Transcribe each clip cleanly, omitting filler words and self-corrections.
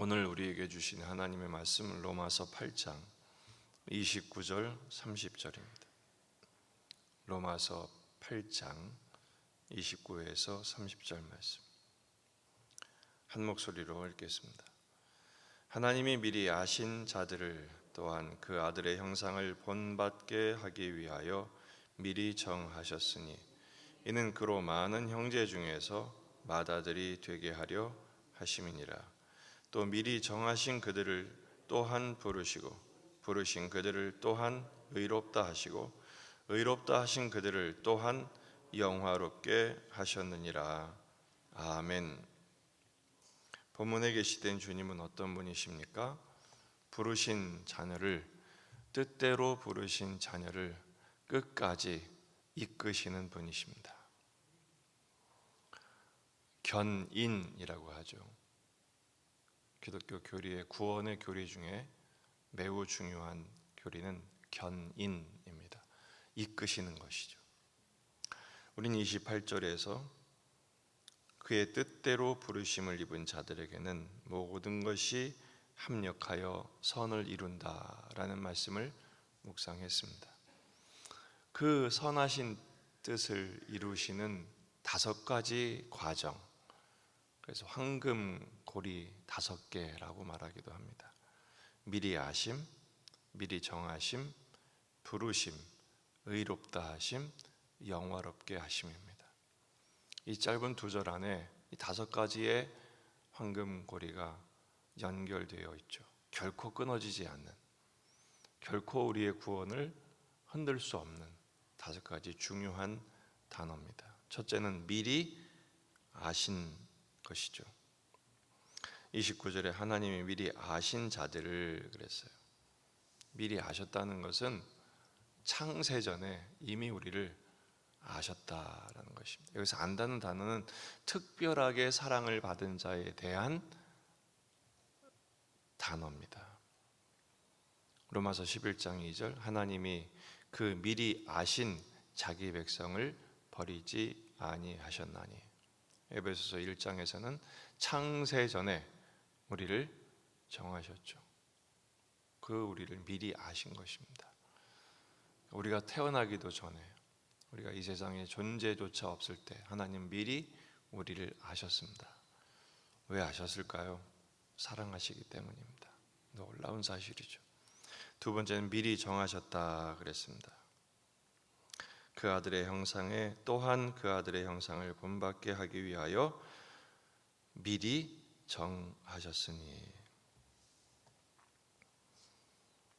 오늘 우리에게 주신 하나님의 말씀은 로마서 8장 29절 30절입니다. 로마서 8장 29에서 30절 말씀 한 목소리로 읽겠습니다. 하나님이 미리 아신 자들을 또한 그 아들의 형상을 본받게 하기 위하여 미리 정하셨으니 이는 그로 많은 형제 중에서 맏아들이 되게 하려 하심이니라. 또 미리 정하신 그들을 또한 부르시고 부르신 그들을 또한 의롭다 하시고 의롭다 하신 그들을 또한 영화롭게 하셨느니라. 아멘. 본문에 계시된 주님은 어떤 분이십니까? 부르신 자녀를, 뜻대로 부르신 자녀를 끝까지 이끄시는 분이십니다. 견인이라고 하죠. 기독교 교리의 구원의 교리 중에 매우 중요한 교리는 견인입니다. 이끄시는 것이죠. 우리는 28절에서 그의 뜻대로 부르심을 입은 자들에게는 모든 것이 합력하여 선을 이룬다라는 말씀을 묵상했습니다. 그 선하신 뜻을 이루시는 5가지 과정, 그래서 황금 고리 5개라고 말하기도 합니다. 미리 아심, 미리 정하심, 부르심, 의롭다 하심, 영화롭게 하심입니다. 이 짧은 2절 안에 이 5가지의 황금 고리가 연결되어 있죠. 결코 끊어지지 않는, 결코 우리의 구원을 흔들 수 없는 5가지 중요한 단어입니다. 첫째는 미리 아신 것이죠. 29절에 하나님이 미리 아신 자들을 그랬어요. 미리 아셨다는 것은 창세전에 이미 우리를 아셨다라는 것입니다. 여기서 안다는 단어는 특별하게 사랑을 받은 자에 대한 단어입니다. 로마서 11장 2절 하나님이 그 미리 아신 자기 백성을 버리지 아니하셨나니. 에베소서 1장에서는 창세전에 우리를 정하셨죠. 그 우리를 미리 아신 것입니다. 우리가 태어나기도 전에, 우리가 이 세상에 존재조차 없을 때 하나님 미리 우리를 아셨습니다. 왜 아셨을까요? 사랑하시기 때문입니다. 놀라운 사실이죠. 2번째는 미리 정하셨다 그랬습니다. 그 아들의 형상에 또한 그 아들의 형상을 본받게 하기 위하여 미리 정하셨으니.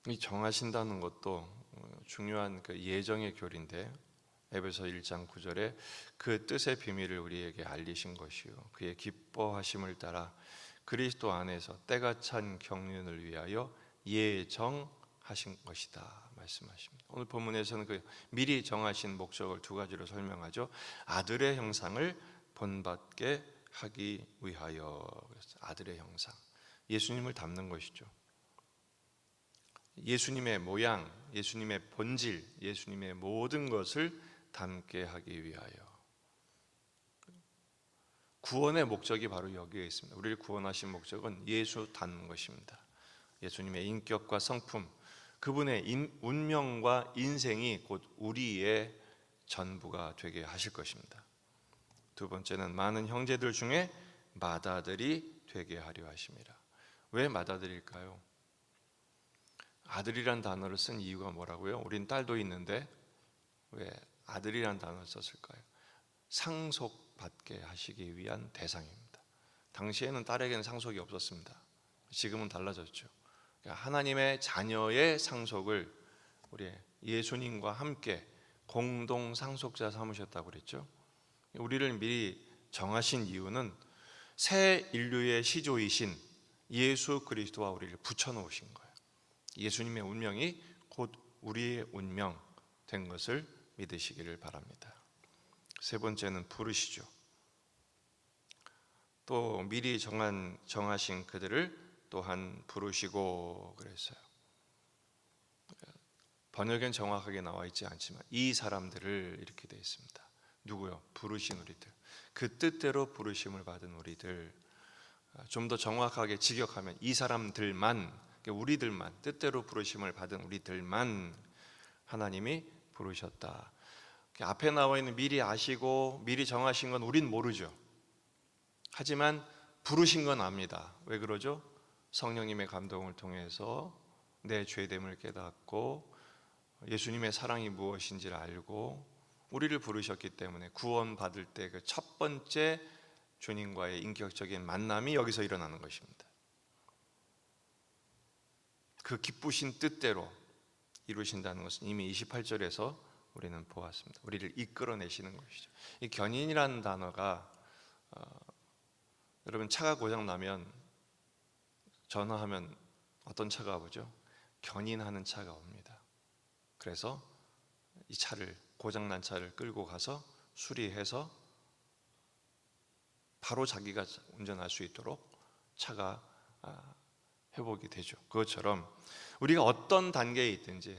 이 정하신다는 것도 중요한 그 예정의 교리인데 에베소 1장 9절에 그 뜻의 비밀을 우리에게 알리신 것이요 그의 기뻐하심을 따라 그리스도 안에서 때가 찬 경륜을 위하여 예정하신 것이다 말씀하십니다. 오늘 본문에서는 그 미리 정하신 목적을 2가지로 설명하죠. 아들의 형상을 본받게 하기 위하여. 아들의 형상, 예수님을 닮는 것이죠. 예수님의 모양, 예수님의 본질, 예수님의 모든 것을 닮게 하기 위하여. 구원의 목적이 바로 여기에 있습니다. 우리를 구원하신 목적은 예수 닮는 것입니다. 예수님의 인격과 성품, 그분의 운명과 인생이 곧 우리의 전부가 되게 하실 것입니다. 2번째는 많은 형제들 중에 맏아들이 되게 하려 하심이라. 왜 맏아들일까요? 아들이란 단어를 쓴 이유가 뭐라고요? 우린 딸도 있는데 왜 아들이란 단어를 썼을까요? 상속받게 하시기 위한 대상입니다. 당시에는 딸에게는 상속이 없었습니다. 지금은 달라졌죠. 그러니까 하나님의 자녀의 상속을 우리 예수님과 함께 공동 상속자 삼으셨다고 그랬죠. 우리를 미리 정하신 이유는 새 인류의 시조이신 예수 그리스도와 우리를 붙여놓으신 거예요. 예수님의 운명이 곧 우리의 운명 된 것을 믿으시기를 바랍니다. 3번째는 부르시죠. 또 미리 정하신 그들을 또한 부르시고 그랬어요. 번역엔 정확하게 나와 있지 않지만 이 사람들을 이렇게 되어 있습니다. 누구요? 부르신 우리들, 그 뜻대로 부르심을 받은 우리들. 좀 더 정확하게 직역하면 이 사람들만, 우리들만, 뜻대로 부르심을 받은 우리들만 하나님이 부르셨다. 앞에 나와 있는 미리 아시고 미리 정하신 건 우린 모르죠. 하지만 부르신 건 압니다. 왜 그러죠? 성령님의 감동을 통해서 내 죄됨을 깨닫고 예수님의 사랑이 무엇인지를 알고 우리를 부르셨기 때문에 구원받을 때 그 첫 번째 주님과의 인격적인 만남이 여기서 일어나는 것입니다. 그 기쁘신 뜻대로 이루신다는 것은 이미 28절에서 우리는 보았습니다. 우리를 이끌어내시는 것이죠. 이 견인이라는 단어가 여러분 차가 고장 나면 전화하면 어떤 차가 오죠? 견인하는 차가 옵니다. 그래서 이 차를, 고장난 차를 끌고 가서 수리해서 바로 자기가 운전할 수 있도록 차가 회복이 되죠. 그것처럼 우리가 어떤 단계에 있든지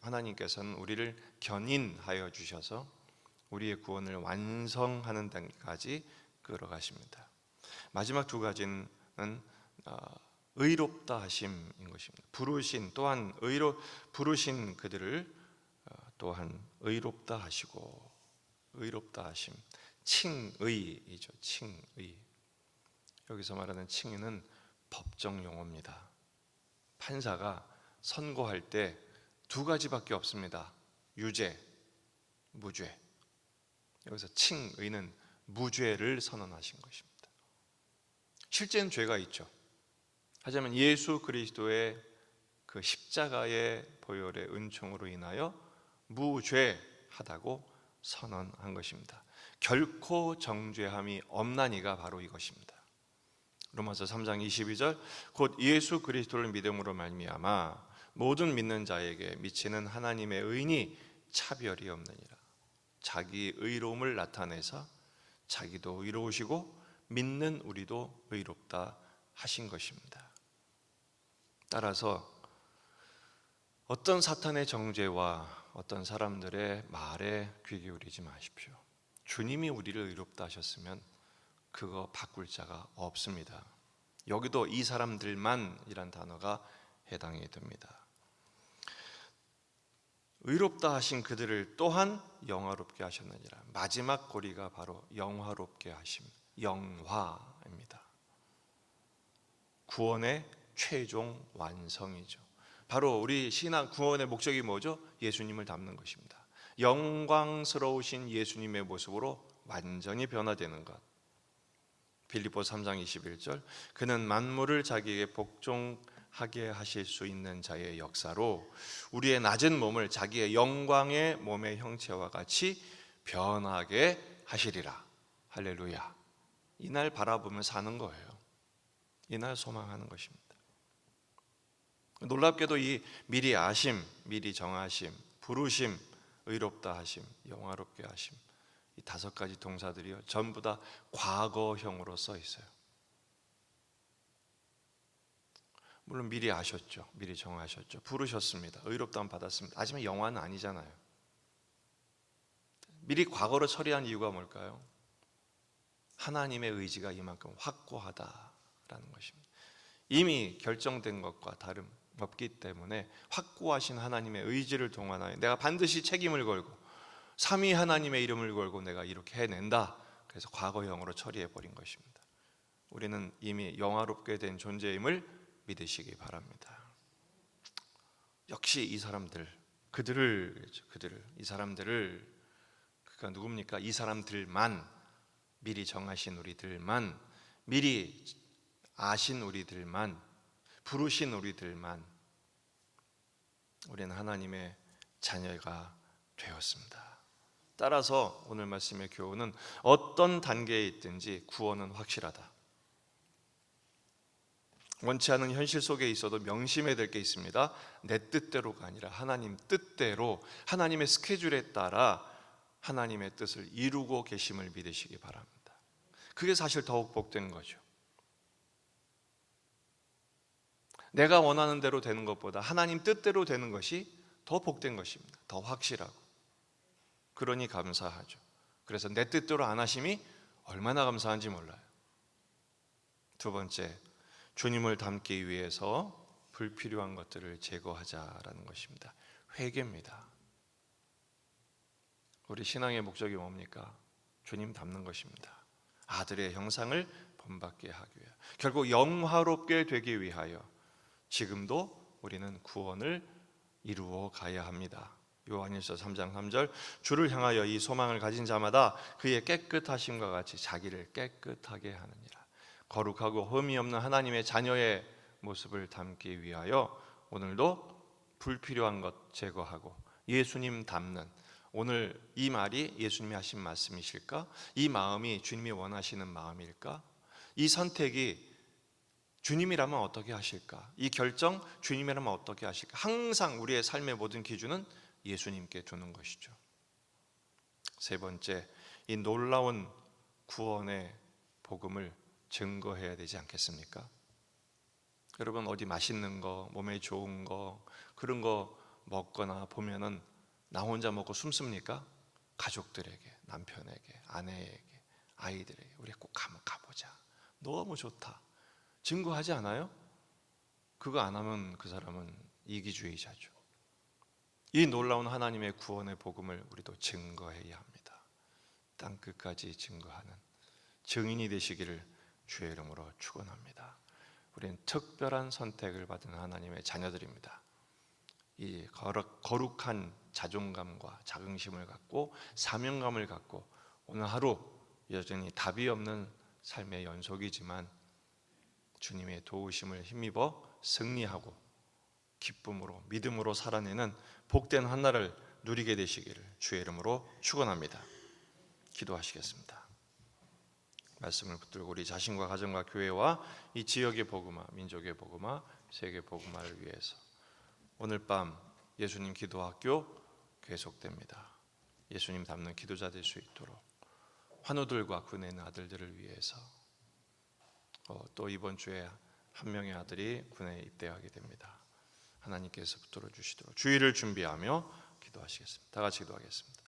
하나님께서는 우리를 견인하여 주셔서 우리의 구원을 완성하는 단계까지 끌어가십니다. 마지막 두 가지는 의롭다 하심인 것입니다. 부르신 그들을 또한 의롭다 하시고, 의롭다 하심, 칭의이죠. 칭의. 여기서 말하는 칭의는 법정 용어입니다. 판사가 선고할 때 두 가지밖에 없습니다. 유죄, 무죄. 여기서 칭의는 무죄를 선언하신 것입니다. 실제는 죄가 있죠. 하지만 예수 그리스도의 그 십자가의 보혈의 은총으로 인하여 무죄하다고 선언한 것입니다. 결코 정죄함이 없나니가 바로 이것입니다. 로마서 3장 22절 곧 예수 그리스도를 믿음으로 말미암아 모든 믿는 자에게 미치는 하나님의 의인이 차별이 없느니라. 자기 의로움을 나타내사 자기도 의로우시고 믿는 우리도 의롭다 하신 것입니다. 따라서 어떤 사탄의 정죄와 어떤 사람들의 말에 귀 기울이지 마십시오. 주님이 우리를 의롭다 하셨으면 그거 바꿀 자가 없습니다. 여기도 이 사람들만이란 단어가 해당이 됩니다. 의롭다 하신 그들을 또한 영화롭게 하셨느니라. 마지막 고리가 바로 영화롭게 하심, 영화입니다. 구원의 최종 완성이죠. 바로 우리 신앙 구원의 목적이 뭐죠? 예수님을 닮는 것입니다. 영광스러우신 예수님의 모습으로 완전히 변화되는 것. 빌립보서 3장 21절 그는 만물을 자기에게 복종하게 하실 수 있는 자의 역사로 우리의 낮은 몸을 자기의 영광의 몸의 형체와 같이 변하게 하시리라. 할렐루야. 이날 바라보며 사는 거예요. 이날 소망하는 것입니다. 놀랍게도 이 미리 아심, 미리 정하심, 부르심, 의롭다 하심, 영화롭게 하심, 이 다섯 가지 동사들이요 전부 다 과거형으로 써 있어요. 물론 미리 아셨죠, 미리 정하셨죠, 부르셨습니다, 의롭다함 받았습니다. 하지만 영화는 아니잖아요. 미리 과거로 처리한 이유가 뭘까요? 하나님의 의지가 이만큼 확고하다라는 것입니다. 이미 결정된 것과 다름 없기 때문에 확고하신 하나님의 의지를 동원하여 내가 반드시 책임을 걸고 삼위 하나님의 이름을 걸고 내가 이렇게 해낸다. 그래서 과거형으로 처리해버린 것입니다. 우리는 이미 영화롭게 된 존재임을 믿으시기 바랍니다. 역시 이 사람들, 이 사람들을, 그가 누굽니까? 이 사람들만, 미리 정하신 우리들만, 미리 아신 우리들만, 부르신 우리들만 우리는 하나님의 자녀가 되었습니다. 따라서 오늘 말씀의 교훈은 어떤 단계에 있든지 구원은 확실하다. 원치 않은 현실 속에 있어도 명심해야 될 게 있습니다. 내 뜻대로가 아니라 하나님 뜻대로, 하나님의 스케줄에 따라 하나님의 뜻을 이루고 계심을 믿으시기 바랍니다. 그게 사실 더욱 복된 거죠. 내가 원하는 대로 되는 것보다 하나님 뜻대로 되는 것이 더 복된 것입니다. 더 확실하고. 그러니 감사하죠. 그래서 내 뜻대로 안 하심이 얼마나 감사한지 몰라요. 두 번째, 주님을 닮기 위해서 불필요한 것들을 제거하자라는 것입니다. 회개입니다. 우리 신앙의 목적이 뭡니까? 주님 닮는 것입니다. 아들의 형상을 본받게 하기 위하여, 결국 영화롭게 되기 위하여 지금도 우리는 구원을 이루어 가야 합니다. 요한일서 3장 3절, 주를 향하여 이 소망을 가진 자마다 그의 깨끗하심과 같이 자기를 깨끗하게 하느니라. 거룩하고 흠이 없는 하나님의 자녀의 모습을 담기 위하여 오늘도 불필요한 것 제거하고 예수님 닮는, 오늘 이 말이 예수님이 하신 말씀이실까? 이 마음이 주님이 원하시는 마음일까? 이 선택이 주님이라면 어떻게 하실까? 이 결정 주님이라면 어떻게 하실까? 항상 우리의 삶의 모든 기준은 예수님께 두는 것이죠. 세 번째, 이 놀라운 구원의 복음을 증거해야 되지 않겠습니까? 여러분, 어디 맛있는 거, 몸에 좋은 거, 그런 거 먹거나 보면은 나 혼자 먹고 숨습니까? 가족들에게, 남편에게, 아내에게, 아이들에게 우리 꼭 한번 가보자, 너무 좋다, 증거하지 않아요? 그거 안 하면 그 사람은 이기주의자죠. 이 놀라운 하나님의 구원의 복음을 우리도 증거해야 합니다. 땅끝까지 증거하는 증인이 되시기를 주의 이름으로 축원합니다. 우리는 특별한 선택을 받은 하나님의 자녀들입니다. 이 거룩한 자존감과 자긍심을 갖고 사명감을 갖고 오늘 하루 여전히 답이 없는 삶의 연속이지만 주님의 도우심을 힘입어 승리하고 기쁨으로 믿음으로 살아내는 복된 한 날을 누리게 되시기를 주의 이름으로 축원합니다. 기도하시겠습니다. 말씀을 붙들고 우리 자신과 가정과 교회와 이 지역의 복음화, 민족의 복음화, 세계 복음화를 위해서 오늘 밤 예수님 기도학교 계속됩니다. 예수님 닮는 기도자 될 수 있도록 환우들과 군에 있는 아들들을 위해서 또 이번 주에 한 명의 아들이 군에 입대하게 됩니다. 하나님께서 붙들어 주시도록 주의를 준비하며 기도하시겠습니다. 다 같이 기도하겠습니다.